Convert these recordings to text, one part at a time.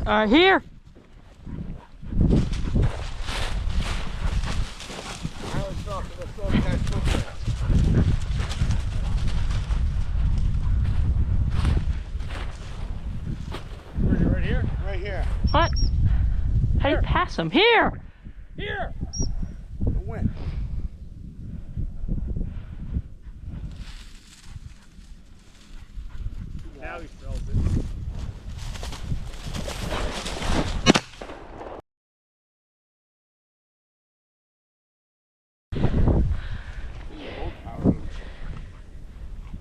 Here. I always thought that I saw the guy's footprints. Where's it, right here? Right here. What? How do you pass him? Here! Here! The wind. Now he smells it.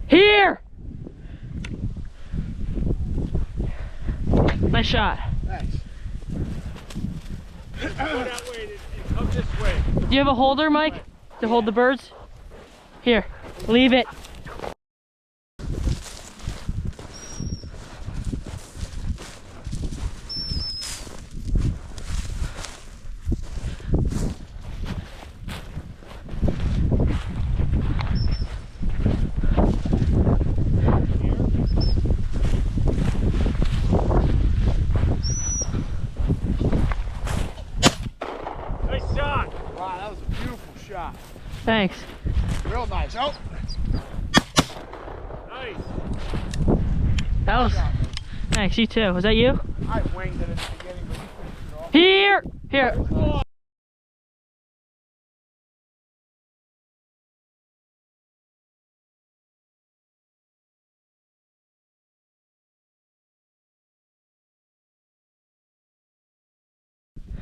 Here! Nice shot. Thanks. Go that way and come this way. Do you have a holder, Mike, to hold the birds? Here, leave it. Nice shot. Wow, that was a beautiful shot. Thanks. Real nice. Oh. Nice. That was, thanks, you too. Was that you? I winged it at the beginning, but you finished it off. Here! Here. Oh.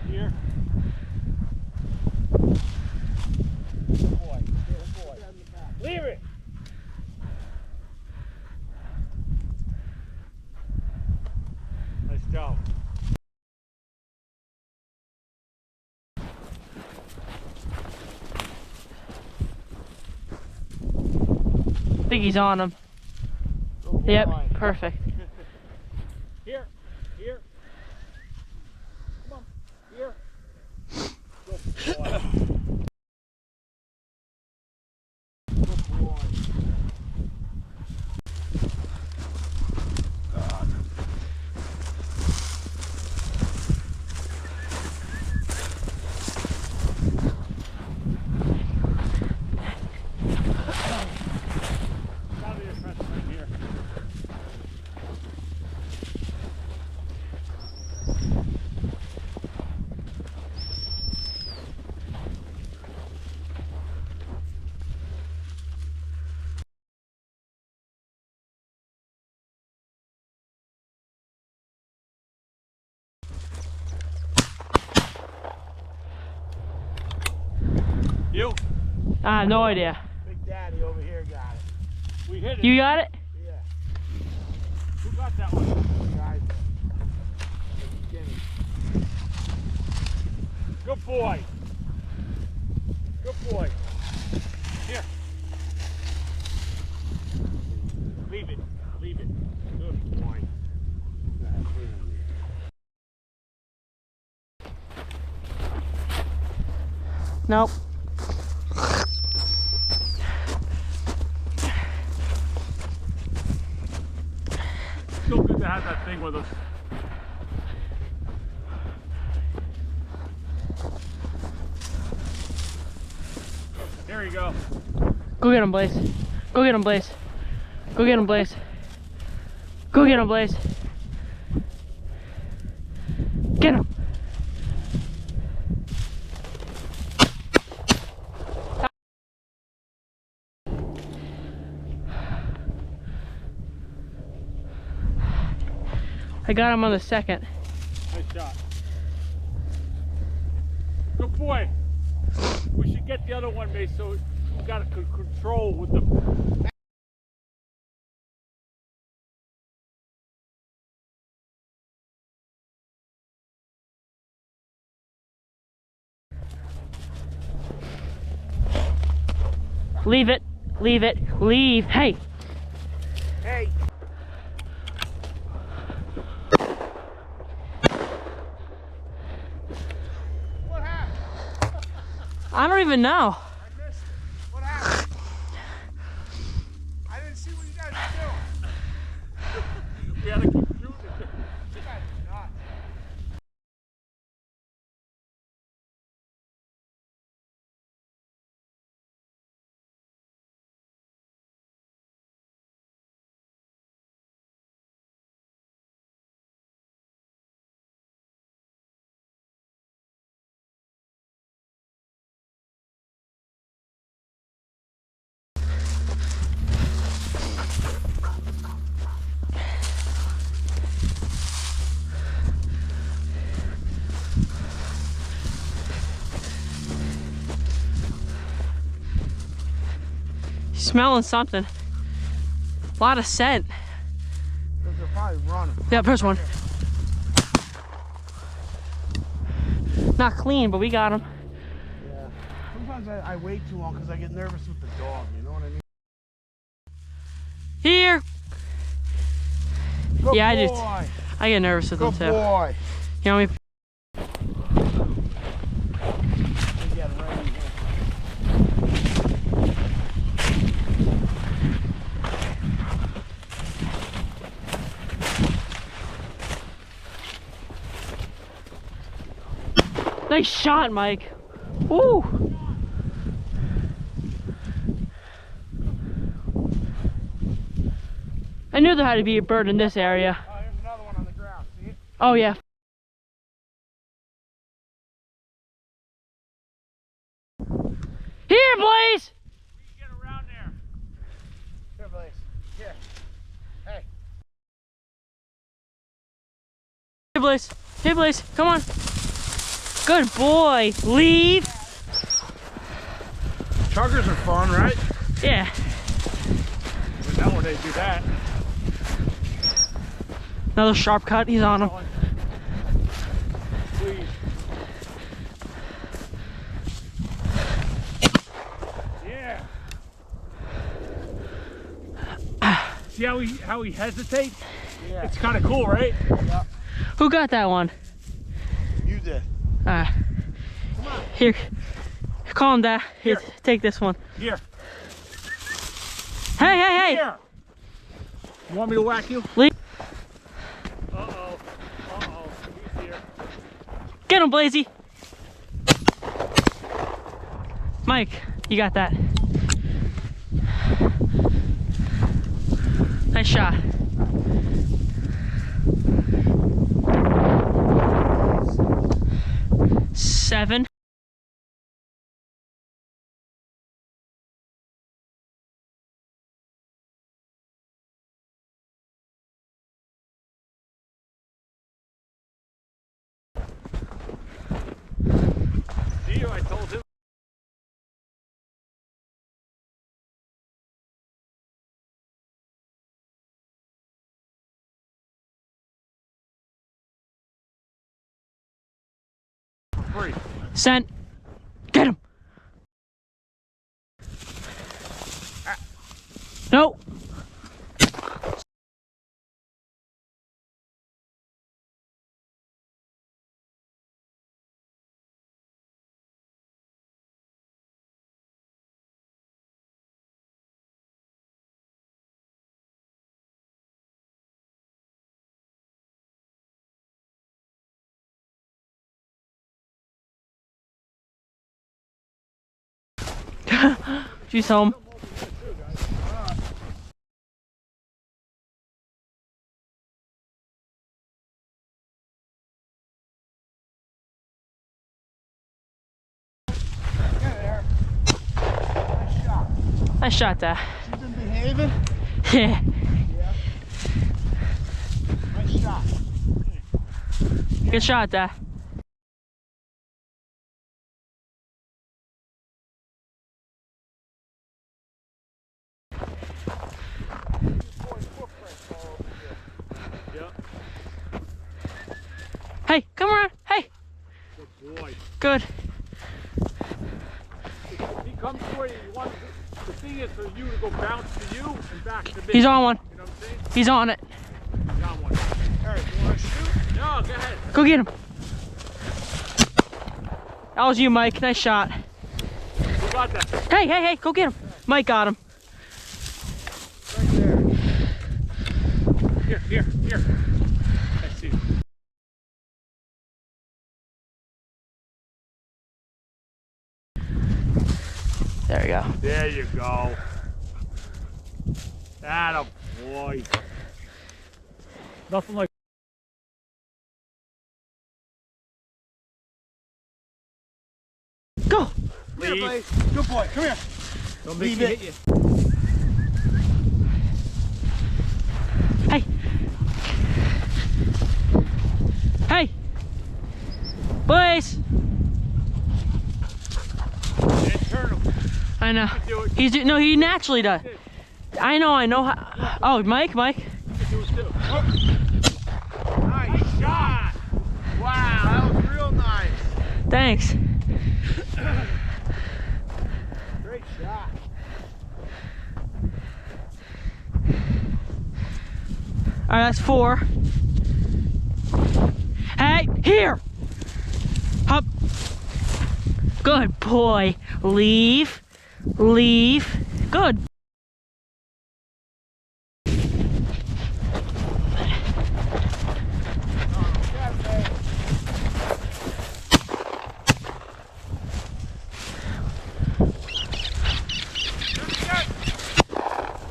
Here. Good boy. Good boy. Leave it. Nice job. I think he's on him. Yep, perfect. Here. Here. Come on. Here. Good boy. Good boy. Out of your front right here. You? I have no idea. Big Daddy over here got it. We hit it. You got it? Yeah. Who got that one? Guys. At the beginning. Good boy. Good boy. Here. Leave it. Leave it. Good boy. Nope. Still good to have that thing with us. Here you go. Go get him, Blaze. Go get him, Blaze. Go get him, Blaze. Go get him, Blaze. Get him. I got him on the second. Nice shot. Good boy. We should get the other one, mate, so we got to control with the... Leave it. Leave it. Leave. Hey. Hey. What happened? I don't even know. I missed it. What happened? I didn't see what you guys were doing. We got to keep shooting. You guys are nuts. Smelling something. A lot of scent. They're probably running. Yeah, first one. Not clean, but we got him. Yeah. Sometimes I wait too long because I get nervous with the dog. You know what I mean? Here. Good Yeah, boy. I get nervous with them Good too. boy. You know what I mean? They get ready. Nice shot, Mike. Woo! I knew there had to be a bird in this area. Oh, here's another one on the ground. See it? Oh yeah. Here, Blaze! We can get around there. Here, Blaze. Here. Hey. Here, Blaze. Here, Blaze. Come on. Good boy. Leave. Chuggers are fun, right? Yeah. We know when they do that. Another sharp cut. He's on him. Please. Yeah. See how he hesitates? Yeah. It's kind of cool, right? Yeah. Who got that one? You did. Here. Calm down. Here, Here. take this one. Here. Hey, hey, hey! Here. You want me to whack you? Leave. Uh-oh. Uh-oh. He's here. Get him, Blazy. Mike, you got that. Nice shot. Seven. See you, I told him. For free. Sent. Get him. No. She's home. Get there. Nice shot. Nice shot, Dad. She's been behaving. Yeah. Yeah. Nice shot. Good shot, Dad. Yep. Hey, come around. Hey. Good boy. Good. If he comes for you, the thing is for you to go bounce to you and back to me. He's on one. You know what I'm saying? He's on it. He's on one. All right, you want to shoot? No, go ahead. Go get him. That was you, Mike. Nice shot. Who got that? Hey, hey, hey. Go get him. Mike got him. Right there. Here. I see. There you go. There you go. Atta boy. Nothing like. Go. Here, Blaze. Good boy. Come here. Don't make Leave me it. hit you. Hey. Hey. Boys. And turn him. I know. do it. No, he naturally does. I know how. Oh, Mike. You can do it too. Nice shot. Wow, that was real nice. Thanks. Great shot. All right, that's 4. Hey, here. Hop. Good boy. Leave. Good.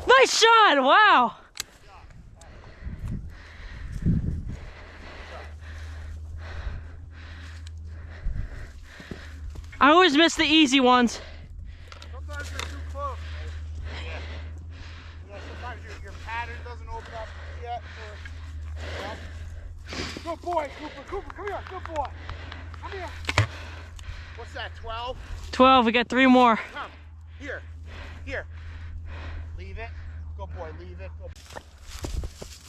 Nice shot. Wow. I always miss the easy ones. Sometimes you're too close. Yeah. You know, sometimes your pattern doesn't open up yet. Good boy, Cooper. Cooper, come here. Good boy. Come here. What's that, 12? 12. We got 3 more. Come. Here. Leave it. Good boy, leave it.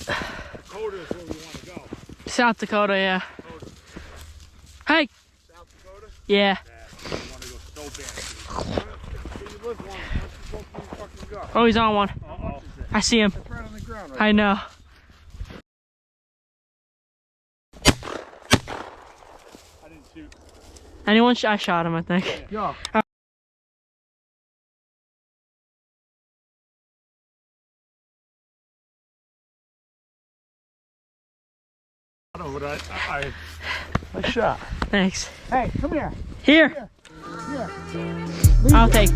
Dakota is where we want to go. South Dakota, yeah. Dakota. Hey. South Dakota? Yeah. I want to go so bad. You live one. Let's go fucking go. Oh, he's on one. How much is it? I see him. It's right on the ground right I know. I didn't shoot. Anyone? I shot him, I think. Yeah. But Nice shot. Thanks. Hey, come here. Here. Here. I'll take.